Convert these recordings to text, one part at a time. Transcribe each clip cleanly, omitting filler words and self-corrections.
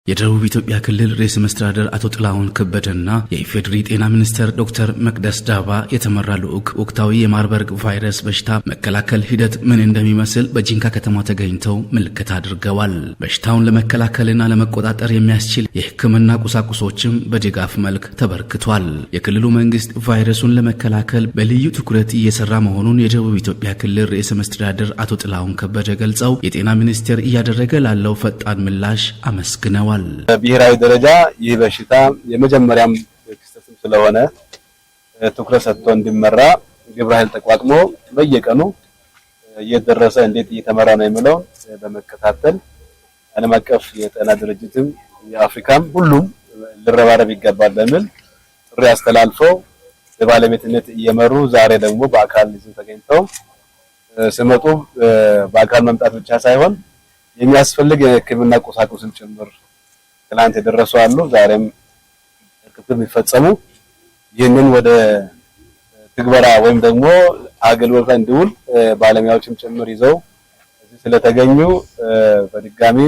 የደቡብ ኢትዮጵያ ክልል ርዕሰ መስተዳድር አቶ ጥላሁን ከበደና የኢፌዴሪ ጤና ሚኒስቴር ዶክተር መቅደስ ዳባ የተመራ ልዑክ ወቅታዊ የማርበርግ ቫይረስ በሽታ መከላከል ሂደት ምን እንደሚመስል በጂንካ ከተማ ተገኝተው ምልከታ አድርገዋል። በሽታውን ለመከላከልና ለመቆጣጠር የሚያስችል የሕክምና ቁሳቁሶችም በድጋፍ መልክ ተበርክቷል። የክልሉ መንግስት ቫይረሱን ለመከላከል በልዩ ትኩረት እየሰራ መሆኑን የደቡብ ኢትዮጵያ ክልል ርዕሰ መስተዳድር አቶ ጥላሁን ከበደ ገልጸው የጤና ሚኒስቴር እያደረገ ላለው ፈጣን ምላሽ አመስግነዋል። በብሔራዊ ደረጃ ይህ በሽታ የመጀመሪያም ክስተትም ስለሆነ ትኩረት ሰጥቶ እንዲመራ ግብረ ኃይል ተቋቁሞ በየቀኑ እየደረሰ እንዴት እየተመራ ነው የሚለው በመከታተል ዓለም አቀፍ የጤና ድርጅትም የአፍሪካም ሁሉም ሊረባረብ ይገባል በሚል ጥሪ አስተላልፈው በባለቤትነት እየመሩ ዛሬ ደግሞ በአካል ይዘው ተገኝተው ሲመጡ በአካል መምጣት ብቻ ሳይሆን የሚያስፈልግ የሕክምና ቁሳቁስን ጭምር ትላንት የደረሱ አሉ። ዛሬም ክትትል የሚፈጸሙ ይህንን ወደ ትግበራ ወይም ደግሞ አገልግሎት ላይ እንዲውል ባለሙያዎችም ጭምር ይዘው እዚህ ስለተገኙ በድጋሚ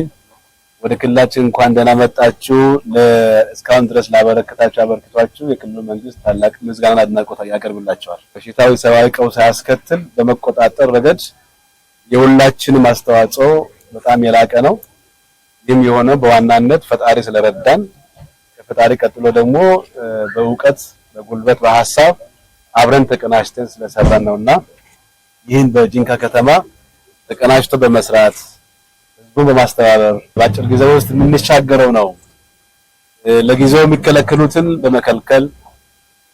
ወደ ክልላችን እንኳን ደህና መጣችሁ። እስካሁን ድረስ ላበረከታችሁ አበርክቷችሁ የክልሉ መንግስት ታላቅ ምስጋናና አድናቆት ያቀርብላችኋል። በሽታው ሰብአዊ ቀውስ ሳያስከትል በመቆጣጠር ረገድ የሁላችንም አስተዋጽኦ በጣም የላቀ ነው። ይህም የሆነ በዋናነት ፈጣሪ ስለረዳን ከፈጣሪ ቀጥሎ ደግሞ በእውቀት በጉልበት በሐሳብ አብረን ተቀናጅተን ስለሰራን ነውና ይህን በጂንካ ከተማ ተቀናጅቶ በመስራት ህዝቡን በማስተባበር በአጭር ጊዜ ውስጥ የምንሻገረው ነው። ለጊዜው የሚከለክሉትን በመከልከል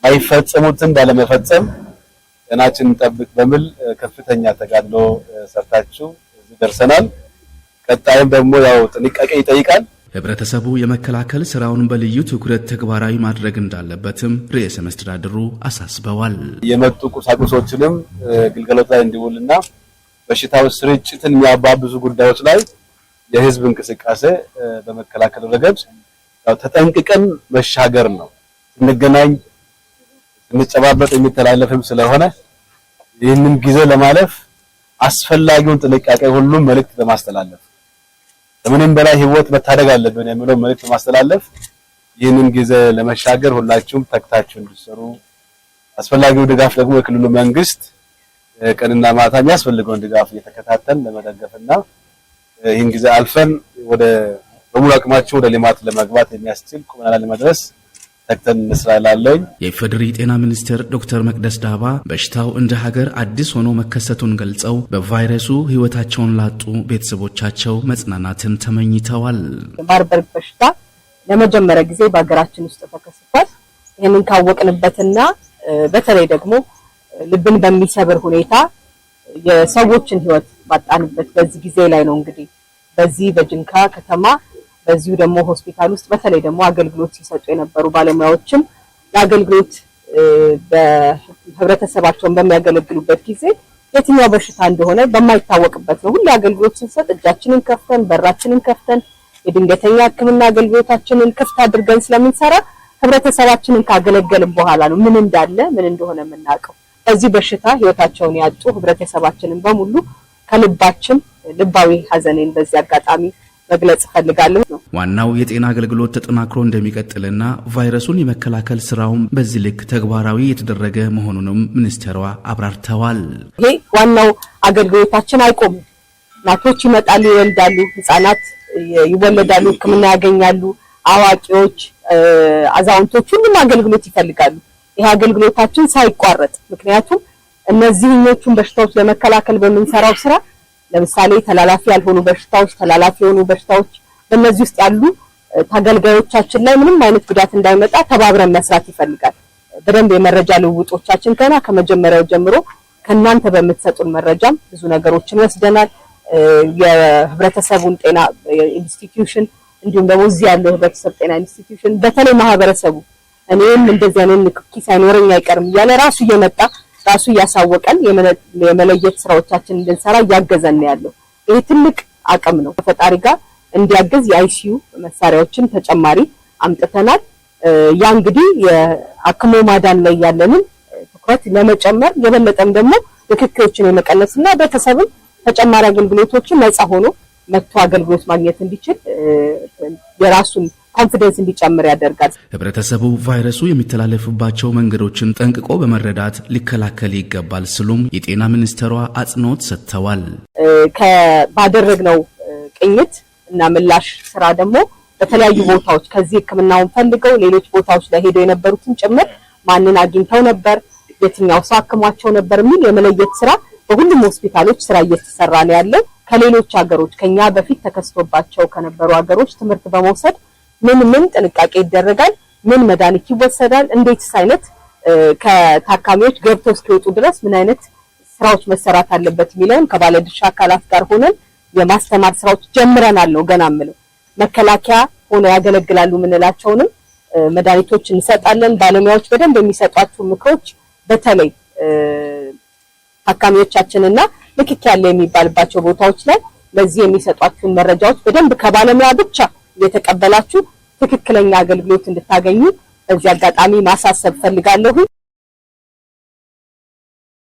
ማይፈጸሙትን ባለመፈጸም ጤናችንን እንጠብቅ በሚል ከፍተኛ ተጋድሎ ሰርታችሁ እዚህ ደርሰናል። ቀጣይም ደግሞ ያው ጥንቃቄ ይጠይቃል። ህብረተሰቡ የመከላከል ስራውን በልዩ ትኩረት ተግባራዊ ማድረግ እንዳለበትም ርዕሰ መስተዳድሩ አሳስበዋል። የመጡ ቁሳቁሶችንም ግልጋሎት ላይ እንዲውልና በሽታው ስርጭትን የሚያባብሱ ጉዳዮች ላይ የህዝብ እንቅስቃሴ በመከላከል ረገድ ያው ተጠንቅቀን መሻገር ነው። ስንገናኝ ስንጨባበጥ የሚተላለፍም ስለሆነ ይህንን ጊዜ ለማለፍ አስፈላጊውን ጥንቃቄ ሁሉም መልእክት በማስተላለፍ ከምንም በላይ ህይወት መታደግ አለብን የሚለው መልእክት በማስተላለፍ ይህንን ጊዜ ለመሻገር ሁላችሁም ተግታችሁ እንድትሰሩ አስፈላጊው ድጋፍ ደግሞ የክልሉ መንግስት ቀንና ማታ የሚያስፈልገውን ድጋፍ እየተከታተል ለመደገፍና ይህን ጊዜ አልፈን በሙሉ አቅማችን ወደ ልማት ለመግባት የሚያስችል ቁመና ላይ ለመድረስ ተክተን እንስራለን። የኢፌዴሪ ጤና ሚኒስቴር ዶክተር መቅደስ ዳባ በሽታው እንደ ሀገር አዲስ ሆኖ መከሰቱን ገልጸው በቫይረሱ ህይወታቸውን ላጡ ቤተሰቦቻቸው መጽናናትን ተመኝተዋል። የማርበርግ በሽታ ለመጀመሪያ ጊዜ በሀገራችን ውስጥ ተከስቷል። ይህንን ካወቅንበትና በተለይ ደግሞ ልብን በሚሰብር ሁኔታ የሰዎችን ህይወት ባጣንበት በዚህ ጊዜ ላይ ነው እንግዲህ በዚህ በጂንካ ከተማ በዚሁ ደግሞ ሆስፒታል ውስጥ በተለይ ደግሞ አገልግሎት ሲሰጡ የነበሩ ባለሙያዎችም ለአገልግሎት በህብረተሰባቸውን በሚያገለግሉበት ጊዜ የትኛው በሽታ እንደሆነ በማይታወቅበት ነው ሁሉ አገልግሎት ስንሰጥ እጃችንን ከፍተን በራችንን ከፍተን የድንገተኛ ሕክምና አገልግሎታችንን ክፍት አድርገን ስለምንሰራ ህብረተሰባችንን ካገለገልን በኋላ ነው ምን እንዳለ ምን እንደሆነ የምናውቀው። በዚህ በሽታ ህይወታቸውን ያጡ ህብረተሰባችንን በሙሉ ከልባችን ልባዊ ሐዘኔን በዚህ አጋጣሚ መግለጽ ፈልጋለሁ። ዋናው የጤና አገልግሎት ተጠናክሮ እንደሚቀጥልና ቫይረሱን የመከላከል ስራውም በዚህ ልክ ተግባራዊ የተደረገ መሆኑንም ሚኒስቴሯ አብራርተዋል። ይሄ ዋናው አገልግሎታችን አይቆምም። እናቶች ይመጣሉ፣ ይወልዳሉ፣ ህፃናት ይወለዳሉ፣ ህክምና ያገኛሉ፣ አዋቂዎች፣ አዛውንቶች ሁሉም አገልግሎት ይፈልጋሉ። ይሄ አገልግሎታችን ሳይቋረጥ ምክንያቱም እነዚህኞቹን በሽታዎች ለመከላከል በመንሰራው ስራ ለምሳሌ ተላላፊ ያልሆኑ በሽታዎች ተላላፊ የሆኑ በሽታዎች በእነዚህ ውስጥ ያሉ ተገልጋዮቻችን ላይ ምንም አይነት ጉዳት እንዳይመጣ ተባብረን መስራት ይፈልጋል። በደንብ የመረጃ ልውውጦቻችን ከመጀመሪያው ጀምሮ ከናንተ በመተሰጡን መረጃም ብዙ ነገሮችን ወስደናል። የህብረተሰቡን ጤና ኢንስቲትዩሽን እንዲሁም ደግሞ እዚህ ያለው ህብረተሰብ ጤና ኢንስቲትዩሽን በተለይ ማህበረሰቡ እኔም እንደዚህ አይነት ንክኪ ሳይኖረኝ አይቀርም ያለ ራሱ እየመጣ ራሱ ያሳወቀን የመለየት ስራዎቻችን እንድንሰራ ያገዘን ያለው ይሄ ትልቅ አቅም ነው። ከፈጣሪ ጋር እንዲያገዝ የአይሲዩ መሳሪያዎችን ተጨማሪ አምጥተናል። ያ እንግዲህ የአክሞ ማዳን ላይ ያለንን ትኩረት ለመጨመር የበለጠም ደግሞ ንክኪዎችን የመቀነስና ቤተሰብን ተጨማሪ አገልግሎቶችን ነፃ ሆኖ መጥቶ አገልግሎት ማግኘት እንዲችል የራሱን ኮንፊደንስ እንዲጨምር ያደርጋል። ህብረተሰቡ ቫይረሱ የሚተላለፍባቸው መንገዶችን ጠንቅቆ በመረዳት ሊከላከል ይገባል ሲሉም የጤና ሚኒስትሯ አጽንኦት ሰጥተዋል። ባደረግነው ቅኝት እና ምላሽ ስራ ደግሞ በተለያዩ ቦታዎች ከዚህ ህክምናውን ፈልገው ሌሎች ቦታዎች ላይ ሄደው የነበሩትን ጭምር ማንን አግኝተው ነበር፣ የትኛው ሰው አክሟቸው ነበር የሚል የመለየት ስራ በሁሉም ሆስፒታሎች ስራ እየተሰራ ነው ያለው። ከሌሎች ሀገሮች ከኛ በፊት ተከስቶባቸው ከነበሩ ሀገሮች ትምህርት በመውሰድ ምን ጥንቃቄ ይደረጋል፣ ምን መድኃኒት ይወሰዳል፣ እንዴትስ አይነት ከታካሚዎች ገብተው እስኪወጡ ድረስ ምን አይነት ስራዎች መሰራት አለበት የሚለውን ከባለድርሻ አካላት ጋር ሆነን የማስተማር ስራዎች ጀምረናል ነው ገና ምለው። መከላከያ ሆኖ ያገለግላሉ ምንላቸውንም መድኃኒቶች እንሰጣለን። ባለሙያዎች በደንብ የሚሰጧቸው ምክሮች በተለይ ታካሚዎቻችንና ልክክ ያለ የሚባልባቸው ቦታዎች ላይ ለዚህ የሚሰጧችሁን መረጃዎች በደንብ ከባለሙያ ብቻ እየተቀበላችሁ ትክክለኛ አገልግሎት እንድታገኙ በዚህ አጋጣሚ ማሳሰብ ፈልጋለሁ።